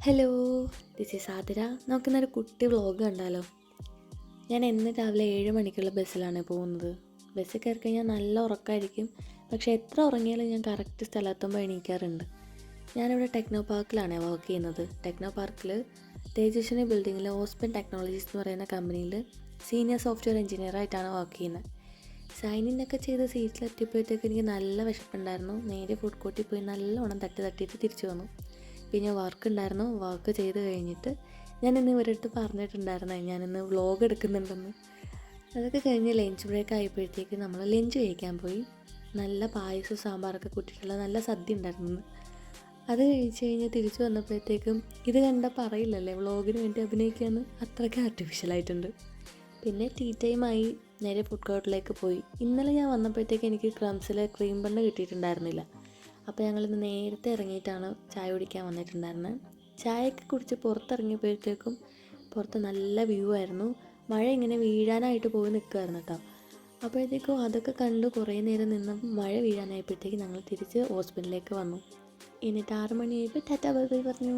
Hello, this is Athira. നമുക്കിന്നൊരു കുട്ടി vlog കണ്ടാലോ? ഞാൻ എന്ന് രാവിലെ 7 മണിക്കുള്ള ബസ്സിലാണ് പോകുന്നത്. ബസ്സിൽ കയറി കഴിഞ്ഞാൽ നല്ല ഉറക്കമായിരിക്കും. പക്ഷേ എത്ര ഉറങ്ങിയാലും ഞാൻ കറക്റ്റ് സ്ഥലത്തുമ്പോൾ എണീക്കാറുണ്ട്. ഞാനിവിടെ ടെക്നോ പാർക്കിലാണ് വർക്ക് ചെയ്യുന്നത്. ടെക്നോ പാർക്കിൽ തേജസ്വിനി ബിൽഡിങ്ങിൽ ഓസ്പെൻ ടെക്നോളജീസ് എന്ന് പറയുന്ന കമ്പനിയിൽ സീനിയർ സോഫ്റ്റ്വെയർ എഞ്ചിനീയറായിട്ടാണ് വർക്ക് ചെയ്യുന്നത്. സൈൻ ഇൻ ഒക്കെ ചെയ്ത് സീറ്റിലെത്തിയപ്പോഴത്തേക്ക് എനിക്ക് നല്ല വിശപ്പുണ്ടായിരുന്നു. നേരെ ഫുഡ് കോർട്ടിൽ പോയി നല്ലോണം തട്ടിയിട്ട് തിരിച്ചു വന്നു. പിന്നെ വർക്ക് ഉണ്ടായിരുന്നു. വർക്ക് ചെയ്ത് കഴിഞ്ഞിട്ട് ഞാനിന്ന് ഇവരുടെ അടുത്ത് പറഞ്ഞിട്ടുണ്ടായിരുന്നു ഞാനിന്ന് വ്ളോഗ് എടുക്കുന്നുണ്ടെന്ന്. അതൊക്കെ കഴിഞ്ഞ് ലഞ്ച് ബ്രേക്ക് ആയപ്പോഴത്തേക്ക് നമ്മൾ ലഞ്ച് കഴിക്കാൻ പോയി. നല്ല പായസവും സാമ്പാറൊക്കെ കൂട്ടിയിട്ടുള്ള നല്ല സദ്യ ഉണ്ടായിരുന്നു. അത് കഴിച്ച് കഴിഞ്ഞ് തിരിച്ചു വന്നപ്പോഴത്തേക്കും ഇത് കണ്ടപ്പോൾ അറിയില്ലല്ലേ വ്ളോഗിന് വേണ്ടി അഭിനയിക്കാമെന്ന്, അത്രയ്ക്ക് ആർട്ടിഫിഷ്യലായിട്ടുണ്ട്. പിന്നെ ടീ ടൈമായി. നേരെ ഫുഡ് കോർട്ടിലേക്ക് പോയി. ഇന്നലെ ഞാൻ വന്നപ്പോഴത്തേക്ക് എനിക്ക് ക്രംസിലെ ക്രീം ബണ്ണ് കിട്ടിയിട്ടുണ്ടായിരുന്നില്ല. അപ്പോൾ ഞങ്ങളിന്ന് നേരത്തെ ഇറങ്ങിയിട്ടാണ് ചായ കുടിക്കാൻ വന്നിട്ടുണ്ടായിരുന്നത്. ചായയൊക്കെ കുടിച്ച് പുറത്തിറങ്ങിയപ്പോഴത്തേക്കും പുറത്ത് നല്ല വ്യൂ ആയിരുന്നു. മഴ ഇങ്ങനെ വീഴാനായിട്ട് പോയി നിൽക്കുമായിരുന്നു കേട്ടോ. അപ്പോഴത്തേക്കും അതൊക്കെ കണ്ട് കുറേ നേരം നിന്ന് മഴ വീഴാനായപ്പോഴത്തേക്ക് ഞങ്ങൾ തിരിച്ച് ഹോസ്പിറ്റലിലേക്ക് വന്നു. എന്നിട്ട് 6 മണിയായപ്പോൾ ടാറ്റാ ബൈ ബൈ പറഞ്ഞു.